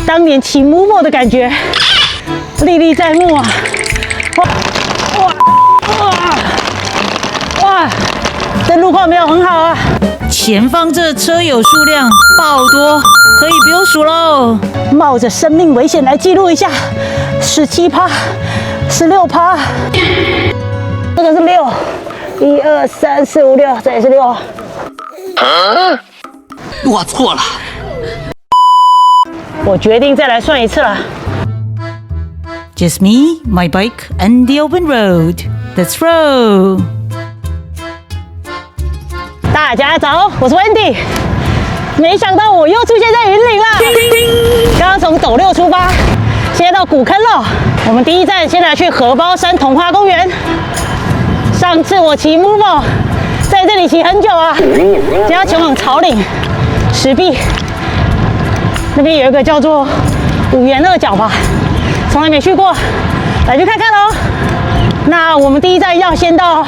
当年骑 Momo 的感觉历历在目啊！哇！这路况没有很好啊。前方这车友数量爆多，可以不用数喽。冒着生命危险来记录一下，17%、16%，这个是6，1、2、3、4、5、6，这也是6。我错了，我决定再来算一次了。Just me, my bike, and the open road. Let's roll. 大家早，我是 Wendy。没想到我又出现在云岭了。刚刚从斗六出发，现在到古坑了。我们第一站先来去荷包山童话公园。上次我骑 Momo 在这里骑很久啊，今天要前往草岭、石壁那边有一个叫做五元二角吧，从来没去过，来去看看喽。那我们第一站要先到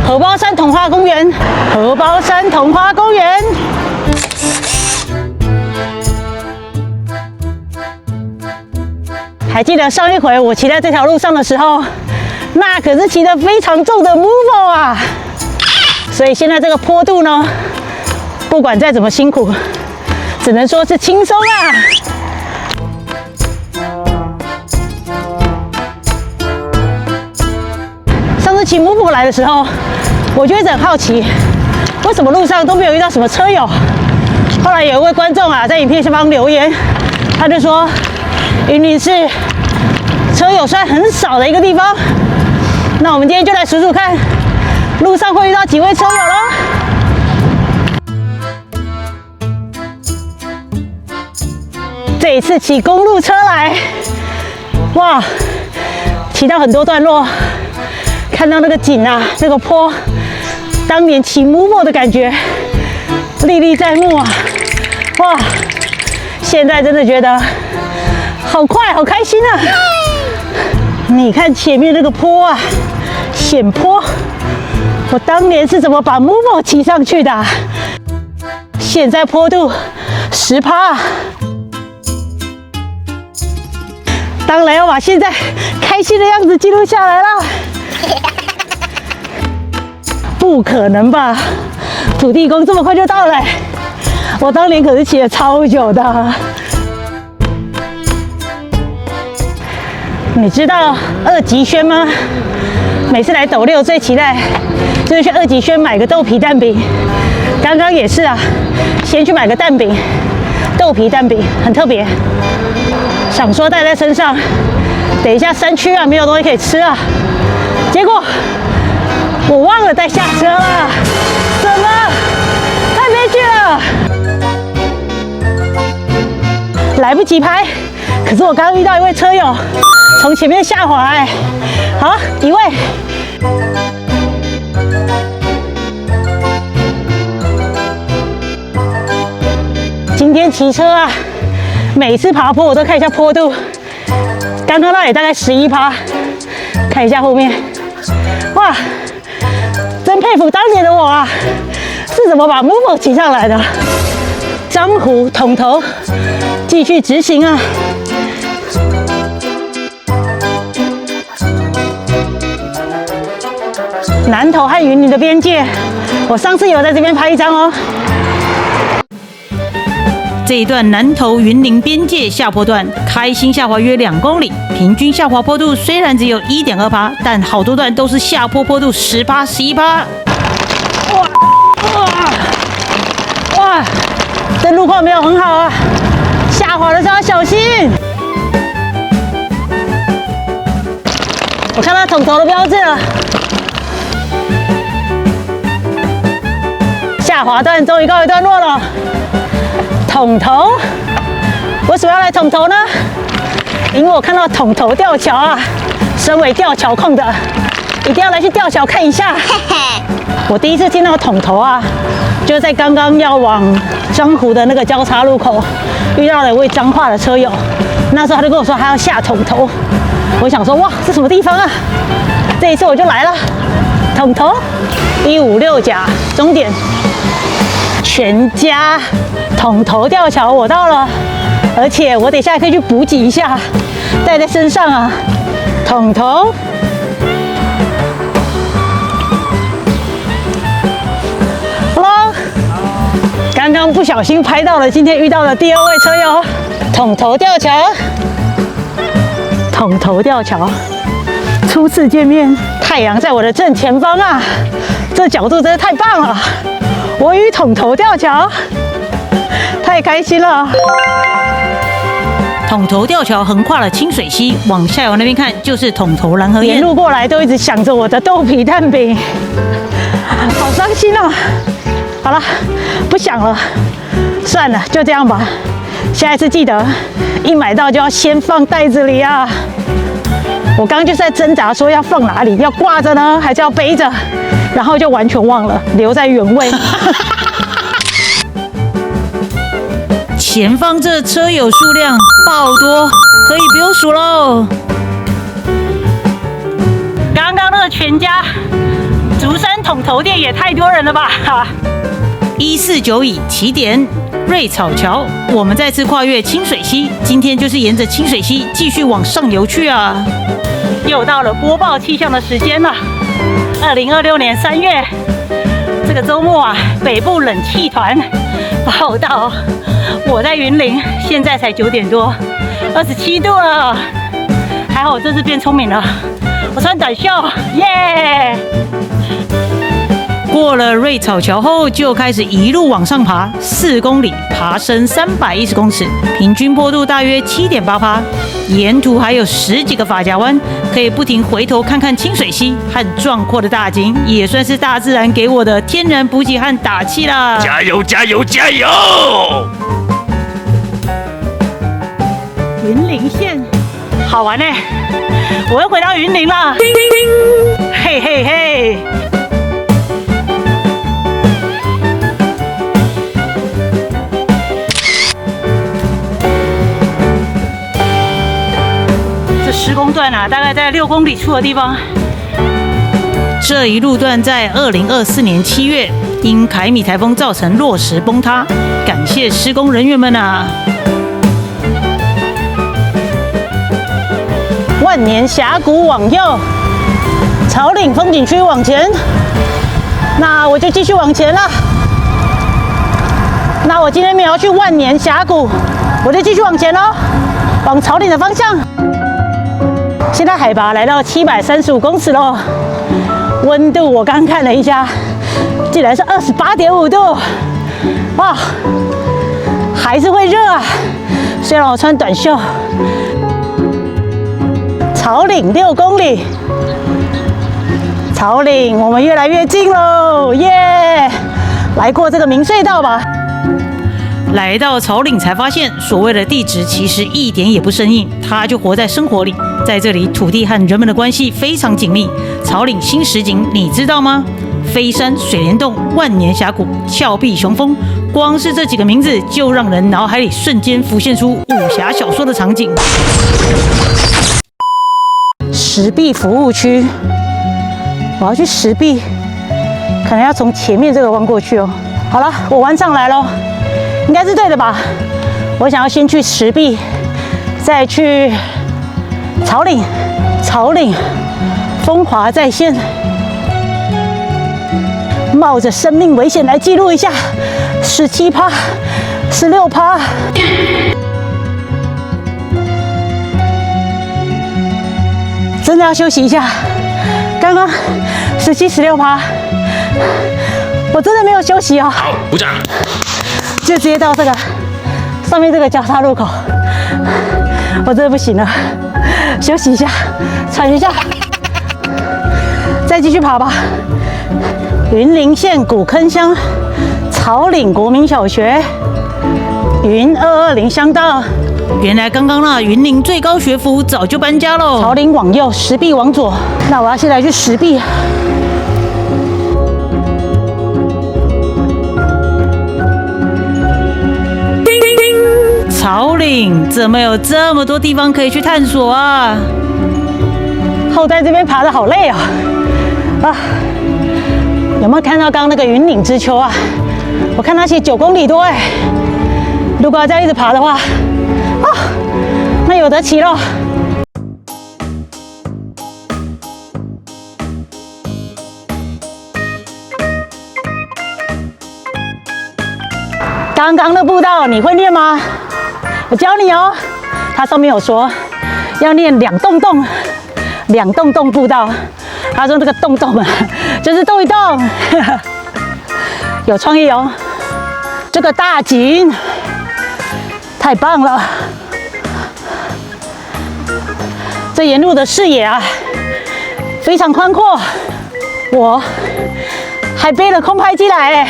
荷包山童话公园。荷包山童话公园。还记得上一回我骑在这条路上的时候，那可是骑得非常重的 Momo 啊！所以现在这个坡度呢，不管再怎么辛苦，只能说是轻松啊！上次骑 Momo 来的时候，我就一直很好奇，为什么路上都没有遇到什么车友？后来有一位观众啊，在影片下方留言，他就说，云林是车友算很少的一个地方。那我们今天就来数数看，路上会遇到几位车友咯。这一次骑公路车来，哇，骑到很多段落，看到那个景啊，那个坡，当年骑 Momo 的感觉历历在目啊！哇，现在真的觉得好快，好开心啊！你看前面那个坡啊，险坡，我当年是怎么把 Momo 骑上去的啊？现在坡度10%，当然要把现在开心的样子记录下来了。不可能吧？土地公这么快就到了欸，我当年可是骑了超久的啊。你知道二级轩吗？每次来斗六最期待就是去二级轩买个豆皮蛋饼。刚刚也是啊，先去买个蛋饼，豆皮蛋饼很特别，想说带在身上，等一下山区啊没有东西可以吃啊，结果我忘了带下车了，怎么？太悲剧了！来不及拍，可是我刚刚遇到一位车友从前面下滑，哎，好，一位。今天骑车啊，每次爬坡我都看一下坡度，刚刚那里大概11%，看一下后面，哇！真佩服当年的我啊，是怎么把 Momo 骑上来的？彰湖统头，继续直行啊！南投和云林的边界，我上次有在这边拍一张哦。这一段南投云林边界下坡段，开心下滑约2公里，平均下滑坡度虽然只有1.2%，但好多段都是下坡坡度10%、11%。哇！这路况没有很好啊，下滑的时候要小心。我看到统头的标志了，下滑段终于告一段落了。统头，为什么要来统头呢？因为我看到统头吊桥啊，身为吊桥控的，一定要来去吊桥看一下。我第一次听到统头啊，就是在刚刚要往彰湖的那个交叉路口，遇到了一位彰化的车友，那时候他就跟我说他要下统头，我想说哇，这什么地方啊？这一次我就来了，统头156甲终点。全家统头吊桥我到了，而且我等一下可以去补给一下，带在身上啊。桶头，好了，刚刚不小心拍到了今天遇到的第2位车友，桶头吊桥。桶头吊桥，初次见面，太阳在我的正前方啊，这角度真的太棒了！我与桶头吊桥，太开心了。桶头吊桥横跨了清水溪，往下游那边看就是桶头蓝河沿堰。路过来都一直想着我的豆皮蛋饼，好伤心啊！好了，不想了，算了，就这样吧。下一次记得一买到就要先放袋子里啊！我刚刚就是在挣扎，说要放哪里，要挂着呢，还是要背着？然后就完全忘了，留在原位。前方这车友数量爆多，可以不用数喽。刚刚那个全家竹山桶头店也太多人了吧149乙起点瑞草桥，我们再次跨越清水溪，今天就是沿着清水溪继续往上游去啊！又到了播报气象的时间了。2026年3月这个周末啊，北部冷气团报道，我在云林，现在才9点多，27度了。还好我这次变聪明了，我穿短袖，耶！过了瑞草桥后，就开始一路往上爬，4公里，爬升310公尺，平均坡度大约7.8%。沿途还有10几个发夹弯，可以不停回头看看清水溪和壮阔的大景，也算是大自然给我的天然补给和打气啦！加油加油加油！云林县好玩呢，我又回到云林了，嘿嘿嘿！这施工段啊，大概在6公里处的地方。这一路段在2024年7月因凯米台风造成落石崩塌，感谢施工人员们啊！万年峡谷往右，草岭风景区往前，那我就继续往前了。那我今天没有要去万年峡谷，我就继续往前喽，往草岭的方向。现在海拔来到735公尺喽，温度我刚看了一下，竟然是28.5度，哇，还是会热啊！虽然我穿短袖。草岭6公里，草岭我们越来越近喽，耶！来过这个明隧道吧。来到草岭才发现，所谓的地质其实一点也不生硬，它就活在生活里。在这里，土地和人们的关系非常紧密。草岭新石景，你知道吗？飞山、水帘洞、万年峡谷、峭壁雄峰，光是这几个名字就让人脑海里瞬间浮现出武侠小说的场景。石壁服务区，我要去石壁，可能要从前面这个弯过去哦。好了，我弯上来咯，应该是对的吧？我想要先去石壁，再去草岭，草岭风华再现，冒着生命危险来记录一下，17%、16%。真的要休息一下，刚刚17、16%，我真的没有休息哦。好，鼓掌。就直接到这个上面这个交叉路口，我真的不行了，休息一下，喘一下，再继续爬吧。云林县古坑乡草岭国民小学，云220乡道。原来刚刚那云林最高学府早就搬家喽。草岭往右，石壁往左。那我要先来去石壁。草岭怎么有这么多地方可以去探索啊？后在这边爬得好累啊！啊，有没有看到刚刚那个云岭之丘啊？我看它写9公里多哎。如果要这样一直爬的话，得起了。刚刚的步道你会念吗？我教你哦。它上面有说要念2洞洞，2洞洞步道。他说这个洞洞啊，就是动一动，有创意哦。这个大景太棒了，这沿路的视野啊非常宽阔。我还背了空拍机来哎，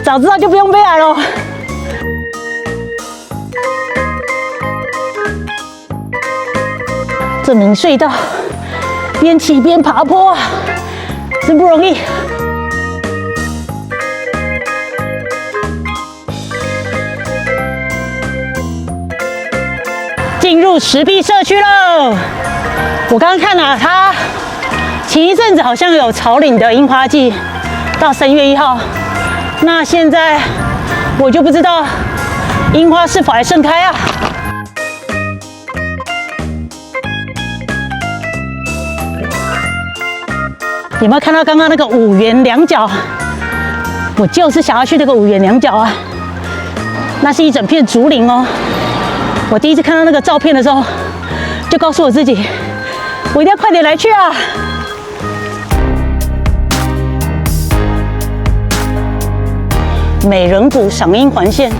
早知道就不用背来了。这明隧道边骑边爬坡，真不容易。进入石壁社区喽！我刚刚看了，它前一阵子好像有草岭的樱花季，到3月1号。那现在我就不知道樱花是否还盛开啊？有没有看到刚刚那个五元两角？我就是想要去那个五元两角啊！那是一整片竹林哦。我第一次看到那个照片的时候，就告诉我自己，我一定要快点来去啊！美人谷赏樱环线，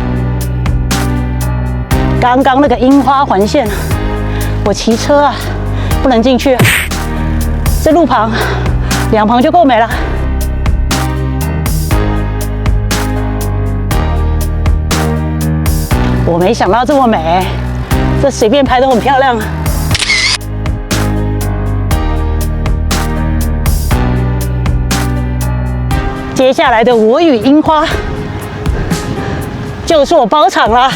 刚刚那个樱花环线，我骑车啊不能进去，这路旁2旁就够美了。我没想到这么美，这随便拍都很漂亮。接下来的我与樱花就是我包场了。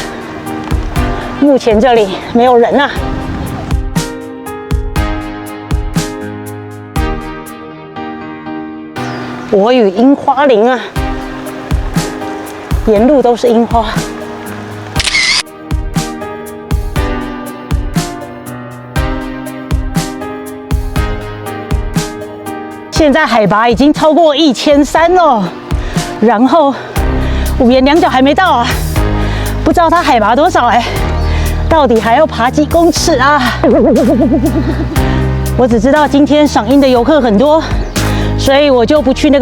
目前这里没有人啊。我与樱花林啊，沿路都是樱花。现在海拔已经超过1300了，然后五元两角还没到啊，不知道它海拔多少哎，到底还要爬几公尺啊？我只知道今天赏樱的游客很多，所以我就不去那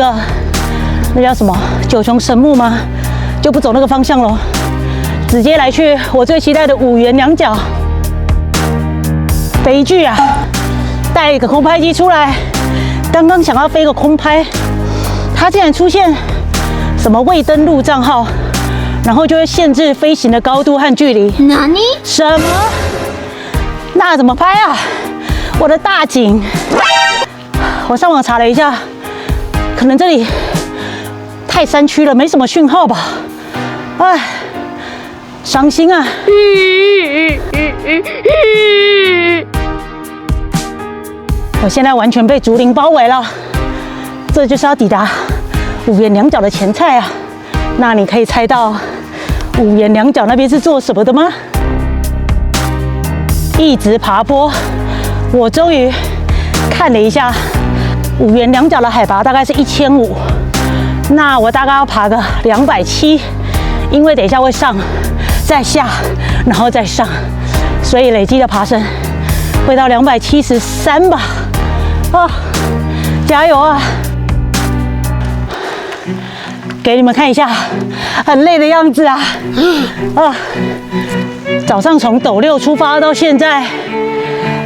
叫什么九重神木吗？就不走那个方向咯，直接来去我最期待的五元两角。悲剧啊！带一个空拍机出来。刚刚想要飞个空拍，它竟然出现什么未登录账号，然后就会限制飞行的高度和距离。哪里？什么？那怎么拍啊？我的大景！我上网查了一下，可能这里太山区了，没什么讯号吧？哎，伤心啊！我现在完全被竹林包围了，这就是要抵达五元两角的前菜啊！那你可以猜到五元两角那边是做什么的吗？一直爬坡，我终于看了一下，五元两角的海拔大概是1500，那我大概要爬个270，因为等一下会上，再下，然后再上，所以累积的爬升会到273吧。啊，加油啊！给你们看一下，很累的样子啊！啊，早上从斗六出发到现在，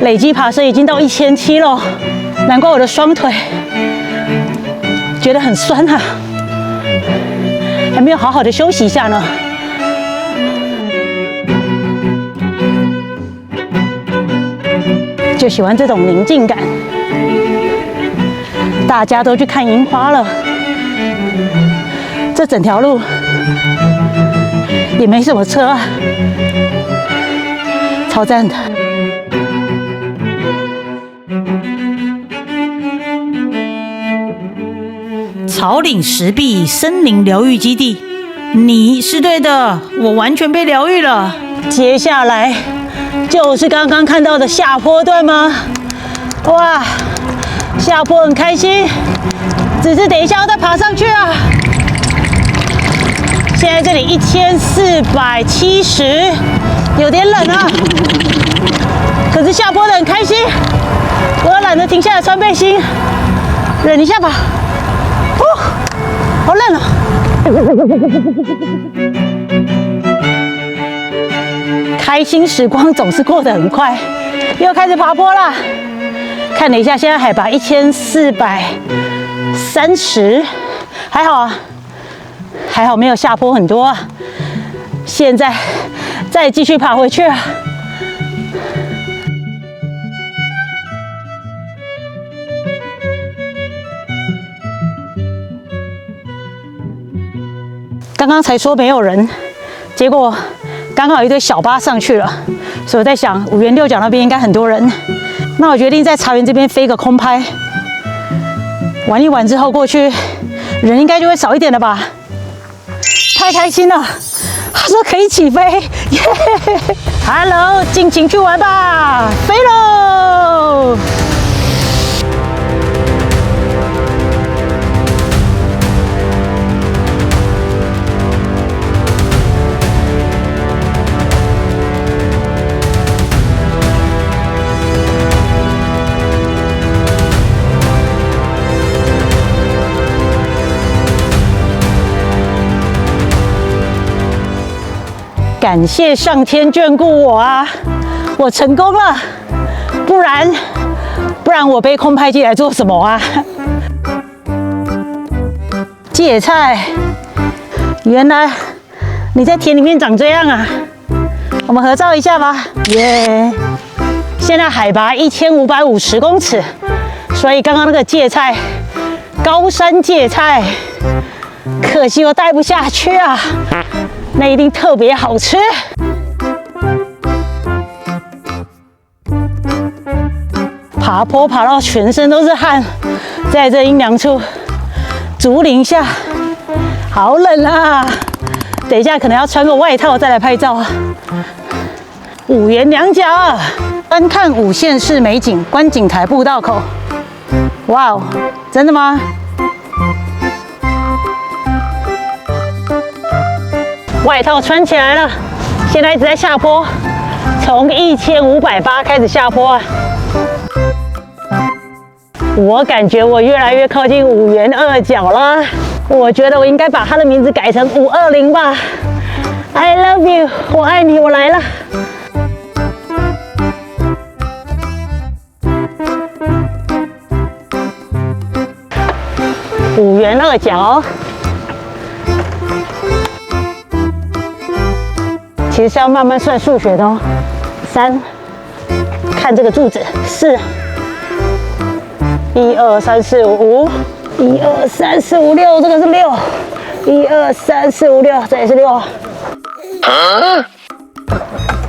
累积爬升已经到1700了，难怪我的双腿觉得很酸啊，还没有好好的休息一下呢。就喜欢这种宁静感。大家都去看樱花了，这整条路也没什么车啊，超赞的。草岭石壁森林疗愈基地，你是对的，我完全被疗愈了。接下来就是刚刚看到的下坡，对吗？哇，下坡很开心，只是等一下要再爬上去啊。现在这里1470，有点冷啊。可是下坡的很开心，我懒得停下来穿背心，忍一下吧。哦，好冷啊！开心时光总是过得很快，又开始爬坡啦。看了一下，现在海拔1430，还好啊，还好没有下坡很多啊。现在再继续爬回去啊。刚刚才说没有人，结果刚好有一堆小巴上去了，所以我在想五原六角那边应该很多人。那我决定在茶园这边飞个空拍，玩一玩之后过去，人应该就会少一点了吧？太开心了！他说可以起飞，耶！Hello， 尽情去玩吧，飞喽！感谢上天眷顾我啊！我成功了，不然我背空拍机来做什么啊？芥菜，原来你在田里面长这样啊！我们合照一下吧，耶！现在海拔1550公尺，所以刚刚那个芥菜，高山芥菜，可惜我带不下去啊。那一定特别好吃。爬坡爬到全身都是汗，在这阴凉处，竹林下，好冷啊！等一下可能要穿个外套再来拍照。五原两角，观看五县市美景，观景台步道口。哇哦，真的吗？外套穿起来了，现在一直在下坡，从1580开始下坡啊。我感觉我越来越靠近五原二角了，我觉得我应该把它的名字改成520吧。I love you， 我爱你，我来了。五原二角。其实是要慢慢算数学的哦。3，看这个柱子，4，1、2、3、4、5，1、2、3、4、5、6，这个是6，1、2、3、4、5、6，这也是6。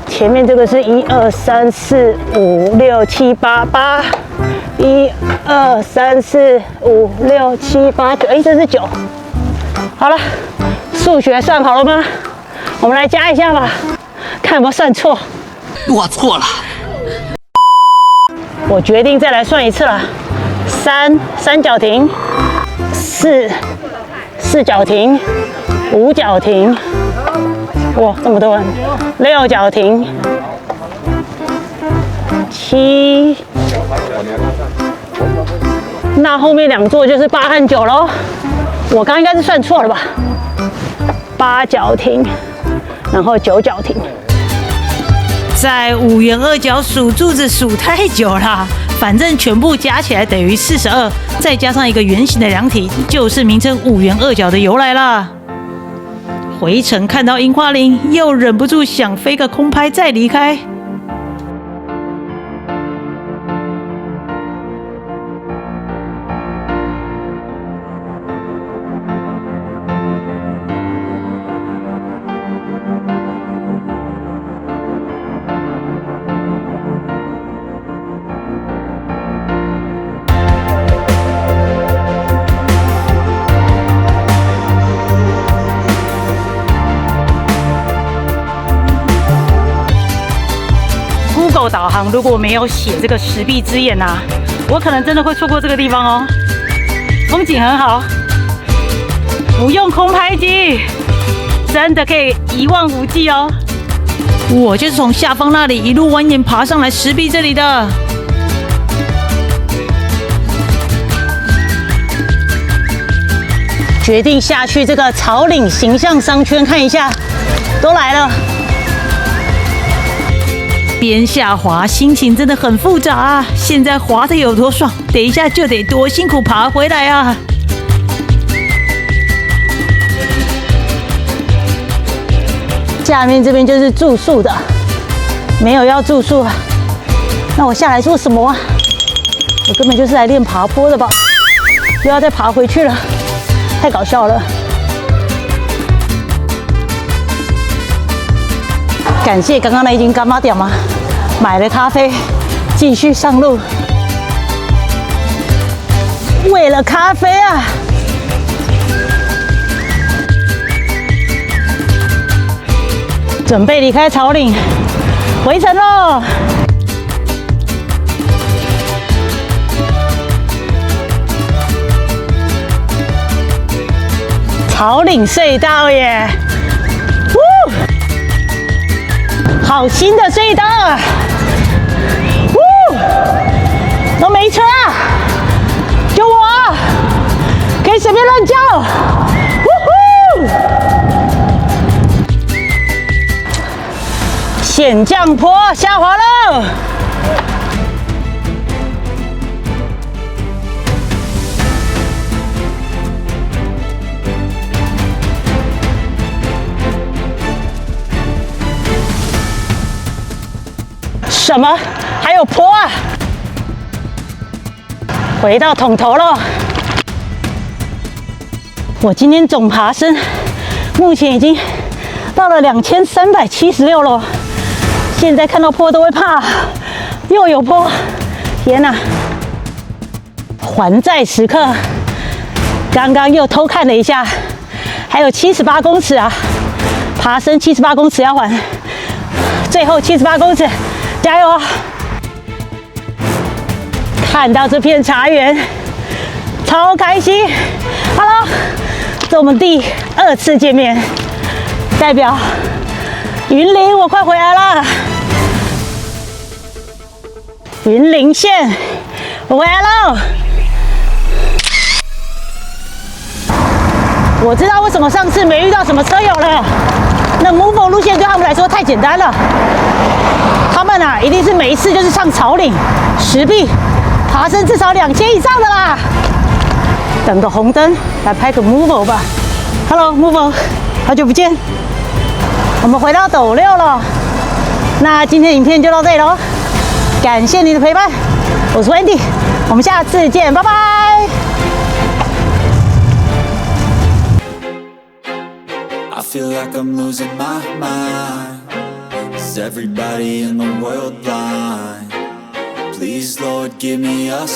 前面这个是1、2、3、4、5、6、7、8，8，1、2、3、4、5、6、7、8、9，哎，这是9。好了，数学算好了吗？我们来加一下吧，看有没有算错。我错了。我决定再来算一次了。3，三角停；4，四角停；5角停。哇，这么多人！6角停；7。那后面2座就是8和9喽。我刚应该是算错了吧？8角停。然后9角停，在五原二角数柱子数太久了，反正全部加起来等于42，再加上一个圆形的量体，就是名称五原二角的由来啦。回程看到樱花林，又忍不住想飞个空拍再离开。Google 导航如果没有写这个石壁之眼啊，我可能真的会错过这个地方哦。风景很好，不用空拍机，真的可以一望无际哦。我就是从下方那里一路蜿蜒爬上来石壁这里的。决定下去这个草岭形象商圈看一下，都来了。边下滑，心情真的很复杂啊！现在滑的有多爽，等一下就得多辛苦爬回来啊！下面这边就是住宿的，没有要住宿啊。那我下来做什么啊？我根本就是来练爬坡的吧？又要再爬回去了，太搞笑了。感谢刚刚那一间干妈店嘛，买了咖啡，继续上路。为了咖啡啊！准备离开草岭，回程喽！草岭隧道耶！好新的隧道啊！都没车啊！救我啊！可以随便乱叫！险降坡下滑了！什么？还有坡啊！回到统头了。我今天总爬升，目前已经到了2376了。现在看到坡都会怕，又有坡，天哪！还债时刻，刚刚又偷看了一下，还有78公尺啊，爬升78公尺要还，最后78公尺。加油啊！看到这片茶园，超开心。Hello， 这我们第2次见面，代表云林，我快回来了。云林县，我回来喽。我知道为什么上次没遇到什么车友了，那 Move 路线对他们来说太简单了。他们啊，一定是每一次就是上草岭、石壁，爬升至少2000以上的啦。等个红灯来拍个 Move 吧。Hello Move， 好久不见。我们回到斗六了。那今天影片就到这里喽，感谢你的陪伴，我是 Wendy， 我们下次见，拜拜。I feel like I'm losing my mind. Is everybody in the world blind? Please, Lord, give me a